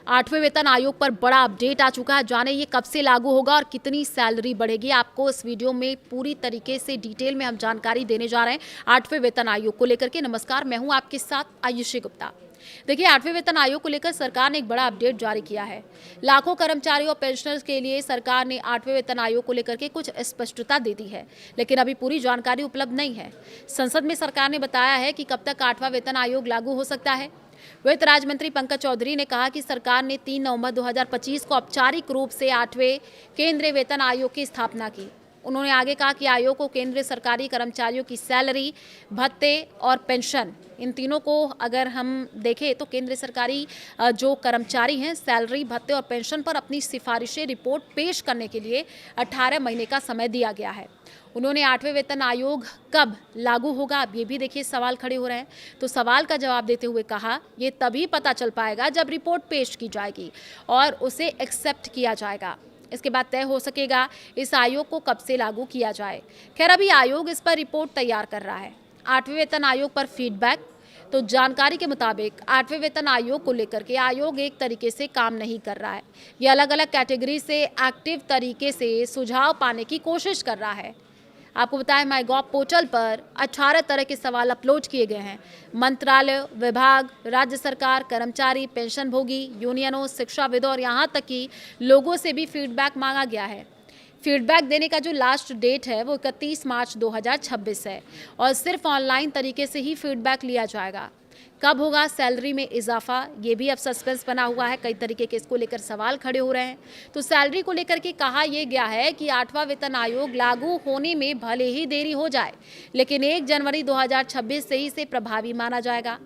आठवें वेतन आयोग पर बड़ा अपडेट आ चुका है। जाने ये कब से लागू होगा और कितनी सैलरी बढ़ेगी, आपको इस वीडियो में पूरी तरीके से डिटेल में हम जानकारी देने जा रहे हैं आठवें वेतन आयोग को लेकर के। नमस्कार, मैं हूं आपके साथ आयुषी गुप्ता। देखिए, आठवें वेतन आयोग को लेकर सरकार ने एक बड़ा अपडेट जारी किया है। लाखों कर्मचारियों और पेंशनर्स के लिए सरकार ने आठवें वेतन आयोग को लेकर के कुछ स्पष्टता दे दी है, लेकिन अभी पूरी जानकारी उपलब्ध नहीं है। संसद में सरकार ने बताया है कि कब तक आठवां वेतन आयोग लागू हो सकता है। वित्त राज्य मंत्री पंकज चौधरी ने कहा कि सरकार ने 3 नवंबर 2025 को औपचारिक रूप से आठवें केंद्रीय वेतन आयोग की स्थापना की। उन्होंने आगे कहा कि आयोग को केंद्रीय सरकारी कर्मचारियों की सैलरी, भत्ते और पेंशन, इन तीनों को अगर हम देखें तो केंद्रीय सरकारी जो कर्मचारी हैं, सैलरी, भत्ते और पेंशन पर अपनी सिफारिशें रिपोर्ट पेश करने के लिए 18 महीने का समय दिया गया है। उन्होंने आठवें वेतन आयोग कब लागू होगा, अब ये भी देखिए सवाल खड़े हो रहे हैं। तो सवाल का जवाब देते हुए कहा, ये तभी पता चल पाएगा जब रिपोर्ट पेश की जाएगी और उसे एक्सेप्ट किया जाएगा। इसके बाद तय हो सकेगा इस आयोग को कब से लागू किया जाए। खैर, अभी आयोग इस पर रिपोर्ट तैयार कर रहा है। आठवें वेतन आयोग पर फीडबैक, तो जानकारी के मुताबिक आठवें वेतन आयोग को लेकर के आयोग एक तरीके से काम नहीं कर रहा है। ये अलग अलग कैटेगरी से एक्टिव तरीके से सुझाव पाने की कोशिश कर रहा है। आपको बताएं, माईगॉव पोर्टल पर 18 तरह के सवाल अपलोड किए गए हैं। मंत्रालय, विभाग, राज्य सरकार, कर्मचारी, पेंशनभोगी, यूनियनों, शिक्षाविदों और यहाँ तक कि लोगों से भी फीडबैक मांगा गया है। फीडबैक देने का जो लास्ट डेट है वो 31 मार्च 2026 है और सिर्फ ऑनलाइन तरीके से ही फीडबैक लिया जाएगा। कब होगा सैलरी में इजाफा, ये भी अब सस्पेंस बना हुआ है। कई तरीके के इसको लेकर सवाल खड़े हो रहे हैं। तो सैलरी को लेकर के कहा यह गया है कि आठवां वेतन आयोग लागू होने में भले ही देरी हो जाए, लेकिन 1 जनवरी 2026 से ही इसे प्रभावी माना जाएगा।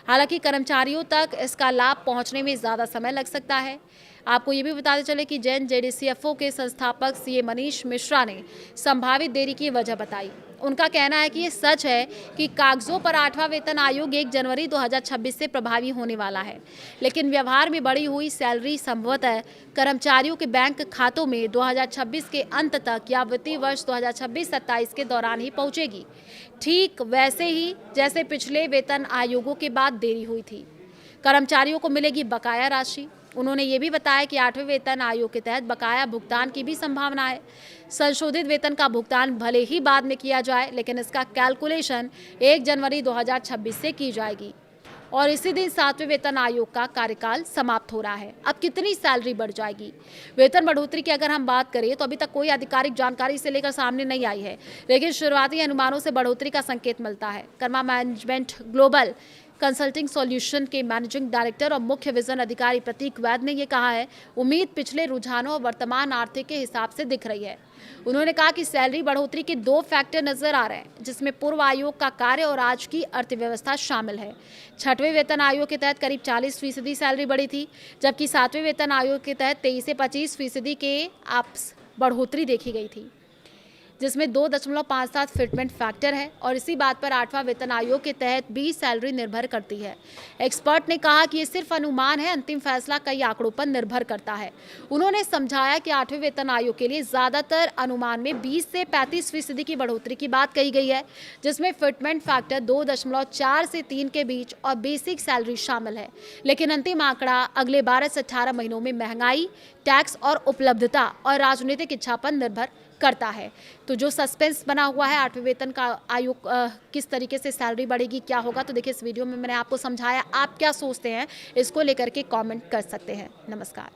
हालांकि कर्मचारियों तक इसका लाभ पहुंचने में ज़्यादा समय लग सकता है। आपको ये भी बताते चले कि जैन जेडीसीएफओ के संस्थापक सीए मनीष मिश्रा ने संभावित देरी की वजह बताई। उनका कहना है कि ये सच है कि कागजों पर आठवां वेतन आयोग 1 जनवरी 2026 से प्रभावी होने वाला है, लेकिन व्यवहार में बढ़ी हुई सैलरी संभवतः कर्मचारियों के बैंक खातों में 2026 के अंत तक या वित्तीय वर्ष 2026-27 के दौरान ही पहुंचेगी, ठीक वैसे ही जैसे पिछले वेतन आयोगों के बाद देरी हुई थी। कर्मचारियों को मिलेगी बकाया राशि। उन्होंने ये भी बताया कि आठवें वेतन आयोग के तहत बकाया भुगतान की भी संभावना है। संशोधित वेतन का भुगतान भले ही बाद में किया जाए, लेकिन इसका कैलकुलेशन 1 जनवरी 2026 से की जाएगी और इसी दिन 7वें वेतन आयोग का कार्यकाल समाप्त हो रहा है। अब कितनी सैलरी बढ़ जाएगी? वेतन बढ़ोतरी की अगर हम बात करें तो अभी तक कोई आधिकारिक जानकारी से लेकर सामने नहीं आई है, लेकिन शुरुआती अनुमानों से बढ़ोतरी का संकेत मिलता है। Karma management global consulting solution के मैनेजिंग डायरेक्टर और मुख्य विजन अधिकारी प्रतीक वैद ने यह कहा है, उम्मीद पिछले रुझानों और वर्तमान आर्थिक के हिसाब से दिख रही है। उन्होंने कहा कि सैलरी बढ़ोतरी के 2 फैक्टर नजर आ रहे हैं, जिसमें पूर्व आयोग का कार्य और आज की अर्थव्यवस्था शामिल है। 6वें वेतन आयोग के तहत करीब 40% सैलरी बढ़ी थी, जबकि 7वें वेतन आयोग के तहत 23 से 25% के आपस बढ़ोतरी देखी गई थी, जिसमें 2.57 फिटमेंट फैक्टर है और इसी बात पर आठवां वेतन आयोग के तहत भी सैलरी निर्भर करती है। एक्सपर्ट ने कहा कि ये सिर्फ अनुमान है, अंतिम फैसला कई आंकड़ों पर निर्भर करता है। उन्होंने समझाया कि आठवें वेतन आयोग के लिए ज्यादातर अनुमान में 20 से 35% की बढ़ोतरी की बात कही गई है, जिसमें फिटमेंट फैक्टर 2.4 से 3 के बीच और बेसिक सैलरी शामिल है। लेकिन अंतिम आंकड़ा अगले 12 से 18 महीनों में महंगाई, टैक्स और उपलब्धता और राजनीतिक इच्छा पर निर्भर करता है। तो जो सस्पेंस बना हुआ है आठवें वेतन का आयोग किस तरीके से सैलरी बढ़ेगी, क्या होगा, तो देखिए इस वीडियो में मैंने आपको समझाया। आप क्या सोचते हैं इसको लेकर के कमेंट कर सकते हैं। नमस्कार।